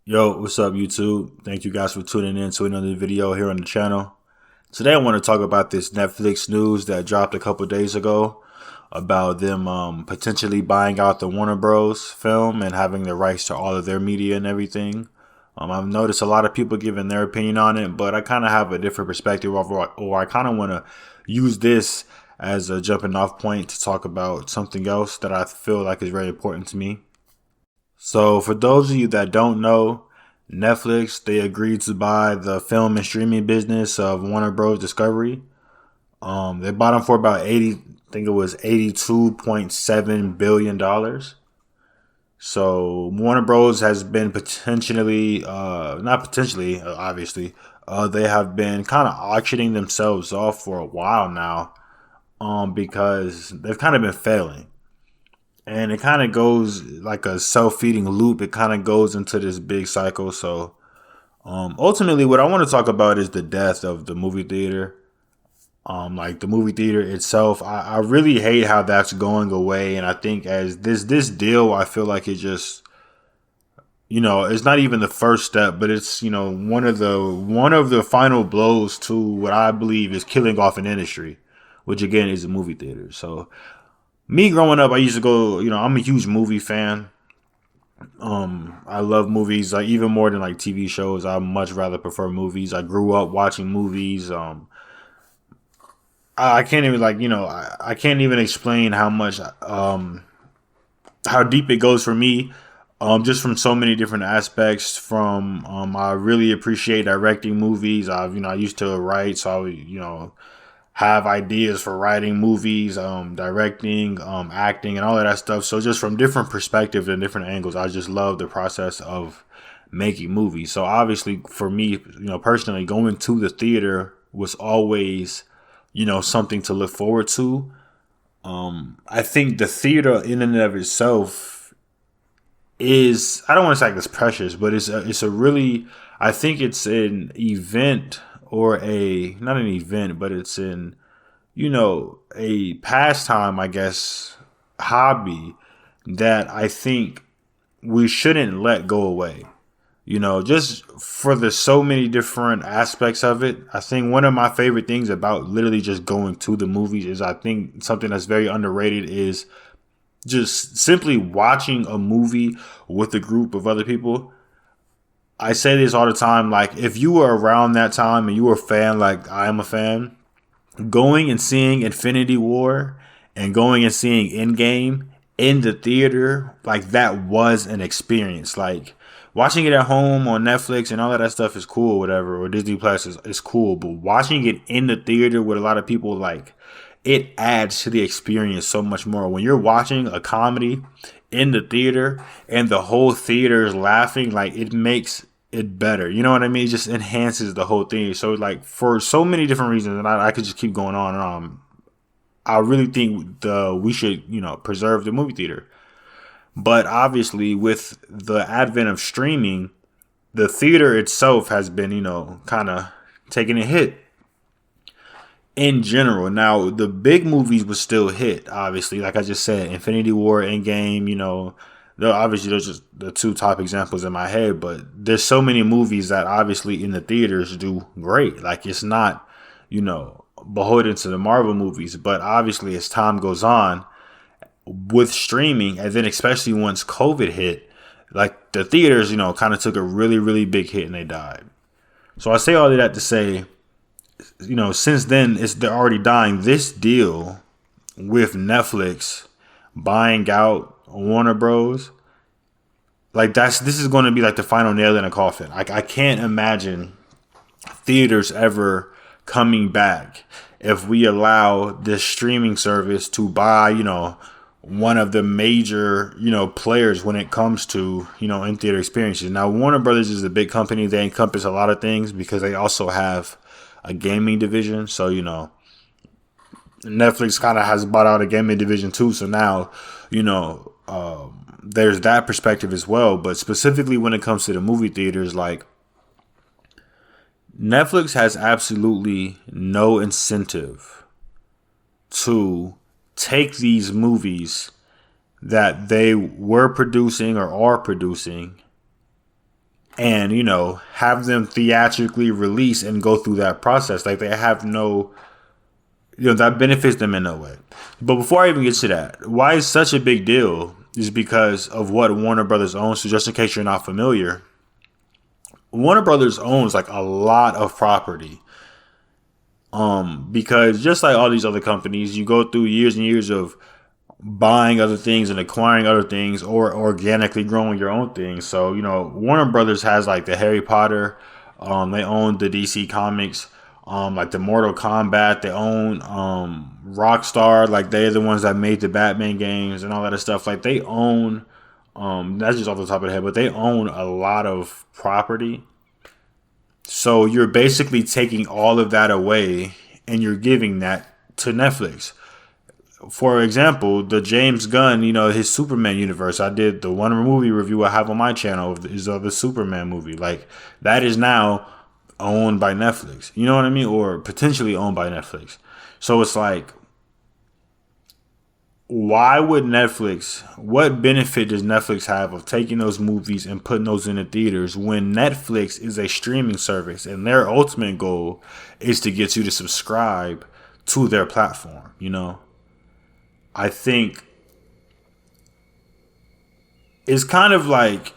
Yo, what's up, YouTube? Thank you guys for tuning in to another video here on the channel. Today, I want to talk about this Netflix news that dropped a couple days ago about them potentially buying out the Warner Bros. Film and having the rights to all of their media and everything. I've noticed a lot of people giving their opinion on it, but I kind of have a different perspective, or I kind of want to use this as a jumping off point to talk about something else that I feel like is very important to me. So, for those of you that don't know, Netflix they agreed to buy the film and streaming business of Warner Bros. Discovery. They bought them for about I think it was $82.7 billion. So Warner Bros. Has been potentially, not potentially, obviously, they have been kind of auctioning themselves off for a while now, because they've kind of been failing. And it kind of goes like a self-feeding loop. It kind of goes into this big cycle. So ultimately, what I want to talk about is the death of the movie theater. Like the movie theater itself, I really hate how that's going away. And I think as this deal, I feel like it just, it's not even the first step, but it's one of the final blows to what I believe is killing off an industry, which again is the movie theater. So me growing up, I used to go. I'm a huge movie fan. I love movies like even more than like TV shows. I much rather prefer movies. I grew up watching movies. I can't even I can't even explain how much how deep it goes for me. Just from so many different aspects. From I really appreciate directing movies. I used to write, so I would, have ideas for writing movies, directing, acting, and all of that stuff. So just from different perspectives and different angles, I just love the process of making movies. So obviously, for me, personally, going to the theater was always, something to look forward to. I think the theater in and of itself is, I don't want to say like it's precious, but it's a really, I think it's an event, or a not an event, but it's an, a pastime, I guess, hobby that I think we shouldn't let go away. Just for the so many different aspects of it. I think one of my favorite things about literally just going to the movies is, I think something that's very underrated is just simply watching a movie with a group of other people. I say this all the time. Like, if you were around that time and you were a fan, like I am a fan, going and seeing Infinity War and going and seeing Endgame in the theater, like that was an experience. Like, watching it at home on Netflix and all of that stuff is cool, whatever, or Disney Plus is cool. But watching it in the theater with a lot of people, like, it adds to the experience so much more. When you're watching a comedy in the theater and the whole theater is laughing, like, it makes it better. You know what I mean? It just enhances the whole thing. So, like, for so many different reasons, and I could just keep going on and on. I really think we should, preserve the movie theater. But obviously, with the advent of streaming, the theater itself has been, kind of taking a hit in general. Now, the big movies would still hit, obviously. Like I just said, Infinity War, Endgame, obviously those are just the two top examples in my head, but there's so many movies that obviously in the theaters do great. Like, it's not, beholden to the Marvel movies, but obviously as time goes on with streaming, and then especially once COVID hit, like the theaters, kind of took a really, really big hit and they died. So I say all of that to say, since then they're already dying. This deal with Netflix buying out Warner Bros. Like, this is going to be like the final nail in a coffin. Like, I can't imagine theaters ever coming back if we allow this streaming service to buy, one of the major, players when it comes to, in theater experiences. Now, Warner Brothers is a big company. They encompass a lot of things because they also have a gaming division. So, Netflix kind of has bought out a gaming division too. So now, there's that perspective as well. But specifically when it comes to the movie theaters, like, Netflix has absolutely no incentive to take these movies that they were producing or are producing and have them theatrically release and go through that process. Like they have no, that benefits them in no way. But before I even get to that, why it's such a big deal is because of what Warner Brothers owns. So just in case you're not familiar, Warner Brothers owns like a lot of property. Because just like all these other companies, you go through years and years of buying other things and acquiring other things, or organically growing your own things. So, Warner Brothers has like the Harry Potter, they own the DC Comics, like the Mortal Kombat, they own Rockstar, like they're the ones that made the Batman games and all that stuff. Like they own, that's just off the top of the head, but they own a lot of property. So you're basically taking all of that away and you're giving that to Netflix. For example, the James Gunn, his Superman universe. I did the one movie review I have on my channel is of the Superman movie. Like that is now owned by Netflix. You know what I mean? Or potentially owned by Netflix. So it's like, why would Netflix, what benefit does Netflix have of taking those movies and putting those in the theaters when Netflix is a streaming service and their ultimate goal is to get you to subscribe to their platform, I think it's kind of like,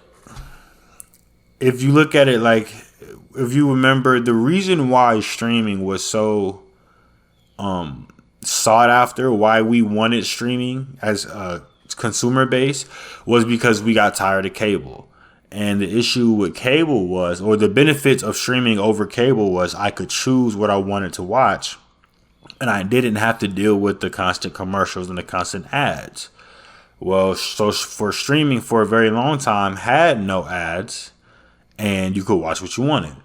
if you look at it like, if you remember, the reason why streaming was so sought after, why we wanted streaming as a consumer base, was because we got tired of cable. And the issue with cable was, or the benefits of streaming over cable was, I could choose what I wanted to watch. And I didn't have to deal with the constant commercials and the constant ads. Well, so for streaming for a very long time had no ads and you could watch what you wanted.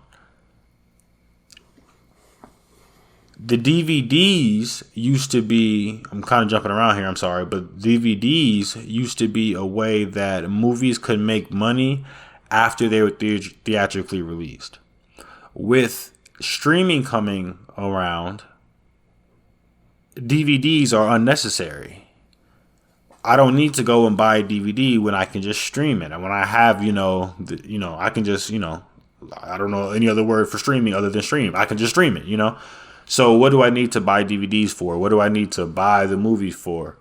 The DVDs used to be, I'm kind of jumping around here, I'm sorry, but DVDs used to be a way that movies could make money after they were theatrically released. With streaming coming around, DVDs are unnecessary. I don't need to go and buy a DVD when I can just stream it. And when I have, I can just, I don't know any other word for streaming other than stream. I can just stream it, So what do I need to buy DVDs for? What do I need to buy the movies for?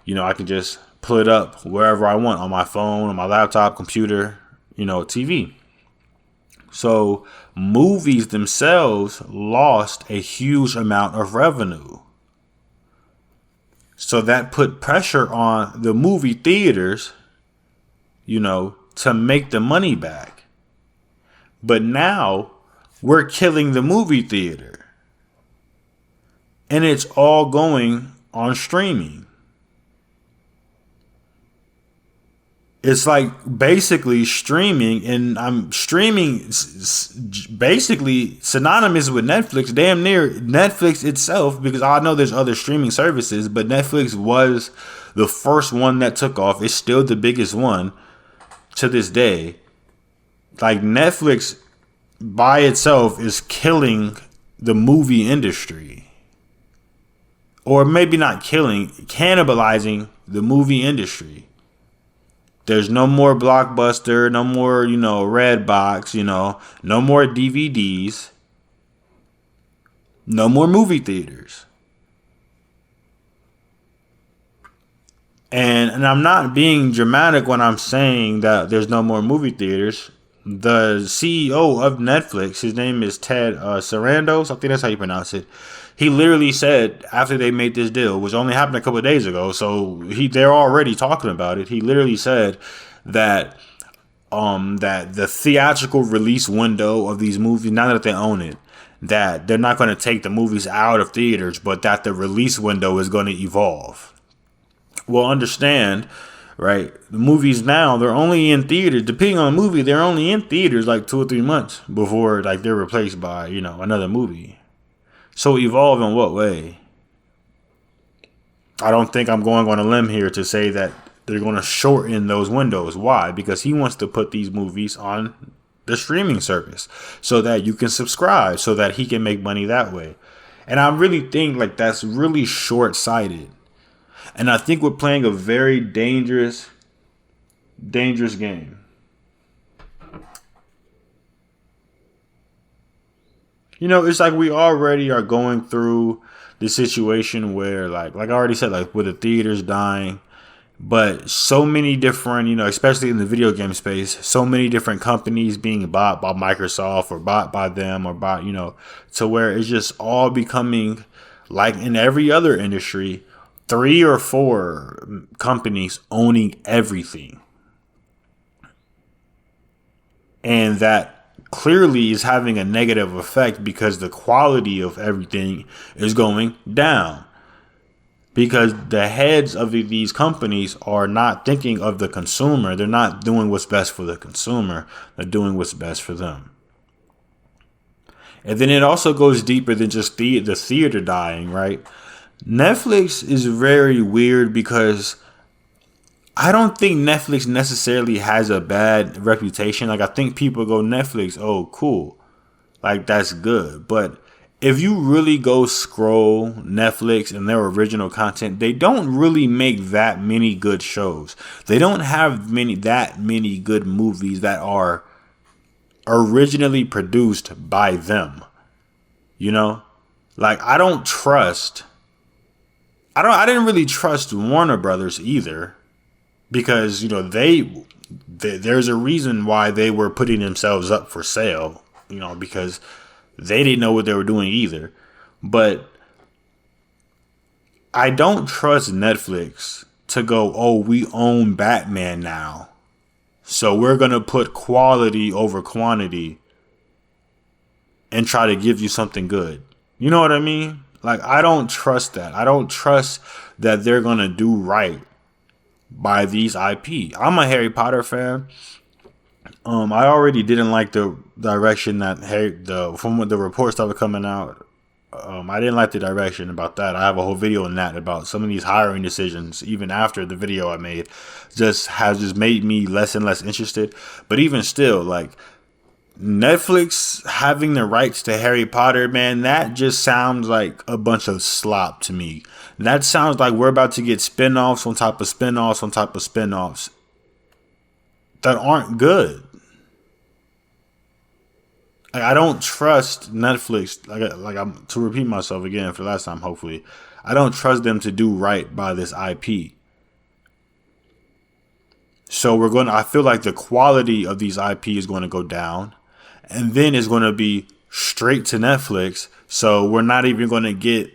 I can just pull it up wherever I want, on my phone, on my laptop, computer, TV. So movies themselves lost a huge amount of revenue. So that put pressure on the movie theaters, to make the money back. But now we're killing the movie theater. And it's all going on streaming. It's like basically streaming, and I'm streaming basically synonymous with Netflix, damn near Netflix itself, because I know there's other streaming services, but Netflix was the first one that took off. It's still the biggest one to this day. Like Netflix by itself is killing the movie industry. Or maybe not killing, cannibalizing the movie industry. There's no more Blockbuster, no more, Redbox, no more DVDs, no more movie theaters. And I'm not being dramatic when I'm saying that there's no more movie theaters. The CEO of Netflix, his name is Ted Sarandos, I think that's how you pronounce it. He literally said after they made this deal, which only happened a couple of days ago, so they're already talking about it. He literally said that that the theatrical release window of these movies, now that they own it, that they're not going to take the movies out of theaters, but that the release window is going to evolve. Well, understand, right? The movies now, they're only in theaters. Depending on the movie, they're only in theaters like 2 or 3 months before like they're replaced by, another movie. So evolve in what way? I don't think I'm going on a limb here to say that they're going to shorten those windows. Why? Because he wants to put these movies on the streaming service so that you can subscribe, so that he can make money that way. And I really think like that's really short-sighted. And I think we're playing a very dangerous game. It's like we already are going through the situation where, like I already said, like with the theaters dying, but so many different, especially in the video game space, so many different companies being bought by Microsoft or bought by them or bought, to where it's just all becoming like in every other industry, three or four companies owning everything. And that clearly is having a negative effect because the quality of everything is going down. Because the heads of these companies are not thinking of the consumer. They're not doing what's best for the consumer. They're doing what's best for them. And then it also goes deeper than just the theater dying, right? Netflix is very weird because I don't think Netflix necessarily has a bad reputation. Like, I think people go, Netflix, oh, cool. Like, that's good. But if you really go scroll Netflix and their original content, they don't really make that many good shows. They don't have that many good movies that are originally produced by them. Like, I didn't really trust Warner Brothers either, because there's a reason why they were putting themselves up for sale, because they didn't know what they were doing either. But I don't trust Netflix to go, oh, we own Batman now, so we're going to put quality over quantity and try to give you something good. You know what I mean? Like, I don't trust that. I don't trust that they're going to do right by these IP. I'm a Harry Potter fan. I already didn't like the direction that from what the reports that were coming out. I didn't like the direction about that. I have a whole video on that about some of these hiring decisions, even after the video I made, has made me less and less interested. But even still, like, Netflix having the rights to Harry Potter, man, that just sounds like a bunch of slop to me. That sounds like we're about to get spin-offs on top of spin-offs on top of spin-offs that aren't good. I don't trust Netflix. I'm to repeat myself again for the last time. Hopefully, I don't trust them to do right by this IP. So I feel like the quality of these IP is going to go down, and then it's going to be straight to Netflix. So we're not even going to get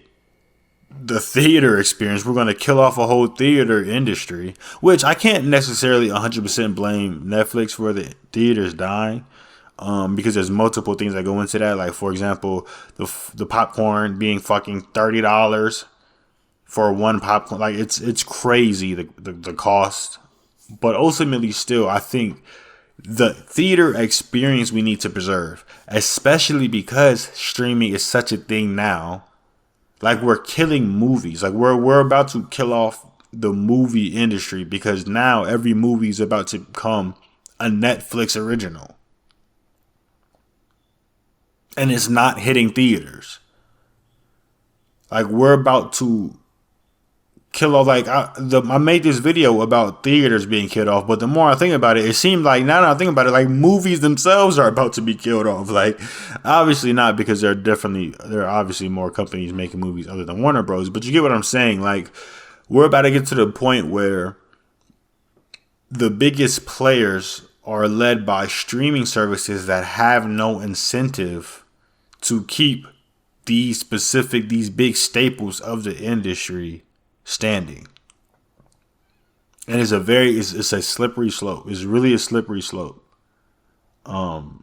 the theater experience. We're going to kill off a whole theater industry, which I can't necessarily 100% blame Netflix for the theaters dying. Because there's multiple things that go into that. Like, for example, the popcorn being fucking $30 for one popcorn. Like, it's crazy, the cost. But ultimately, still, I think the theater experience we need to preserve, especially because streaming is such a thing now. Like, we're killing movies. Like, we're about to kill off the movie industry because now every movie is about to become a Netflix original. And it's not hitting theaters. Like, we're about to kill off. Like, I made this video about theaters being killed off, but the more I think about it, it seems like now that I think about it, like, movies themselves are about to be killed off. Like, obviously not, because there are obviously more companies making movies other than Warner Bros. But you get what I'm saying. Like, we're about to get to the point where the biggest players are led by streaming services that have no incentive to keep these big staples of the industry standing. And it's a slippery slope. It's really a slippery slope. Netflix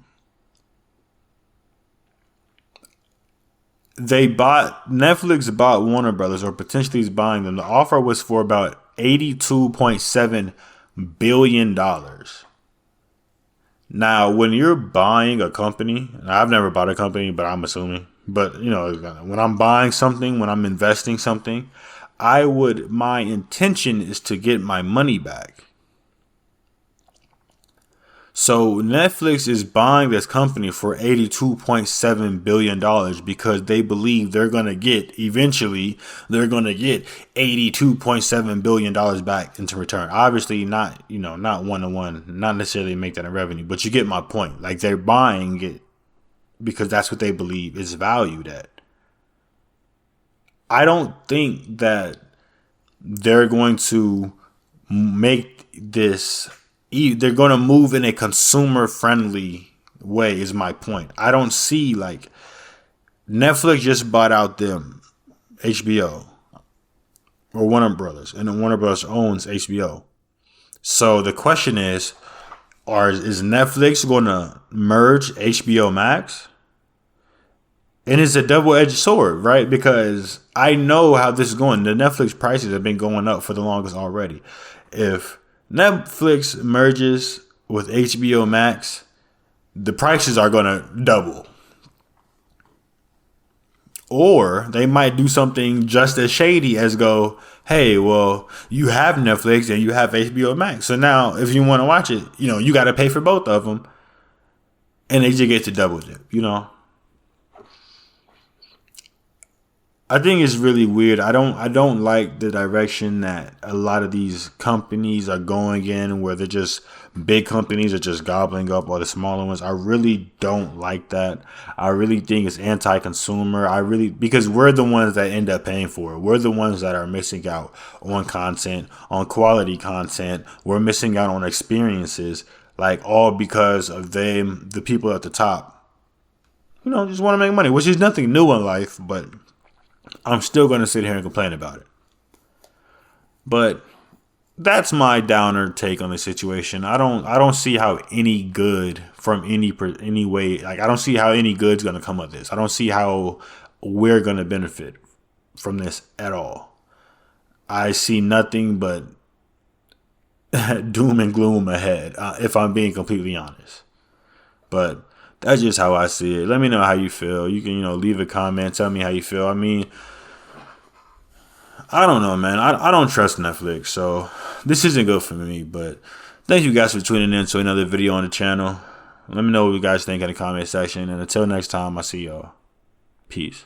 bought Warner Brothers, or potentially is buying them. The offer was for about $82.7 billion. Now, when you're buying a company, and I've never bought a company, but I'm assuming, but when I'm buying something, when I'm investing something, my intention is to get my money back. So Netflix is buying this company for $82.7 billion because they believe eventually they're going to get $82.7 billion back into return. Obviously not one-to-one, not necessarily make that in revenue, but you get my point. Like, they're buying it because that's what they believe is valued at. I don't think that they're going to make this, they're going to move in a consumer friendly way, is my point. I don't see, like, Netflix just bought out them, HBO, or Warner Brothers, and then Warner Brothers owns HBO. So the question is Netflix going to merge HBO Max? And it's a double-edged sword, right? Because I know how this is going. The Netflix prices have been going up for the longest already. If Netflix merges with HBO Max, the prices are going to double. Or they might do something just as shady as go, hey, well, you have Netflix and you have HBO Max. So now if you want to watch it, you got to pay for both of them. And they just get to double dip, I think it's really weird. I don't like the direction that a lot of these companies are going in, where they're just big companies are just gobbling up all the smaller ones. I really don't like that. I really think it's anti-consumer. Because we're the ones that end up paying for it. We're the ones that are missing out on content, on quality content. We're missing out on experiences, like, all because of them, the people at the top. Just want to make money, which is nothing new in life, but I'm still going to sit here and complain about it. But that's my downer take on the situation. I don't see how any good from any way. Like, I don't see how any good's going to come of this. I don't see how we're going to benefit from this at all. I see nothing but doom and gloom ahead, if I'm being completely honest. But that's just how I see it. Let me know how you feel. You can, leave a comment. Tell me how you feel. I mean, I don't know, man. I don't trust Netflix, so this isn't good for me. But thank you guys for tuning in to another video on the channel. Let me know what you guys think in the comment section. And until next time, I see y'all. Peace.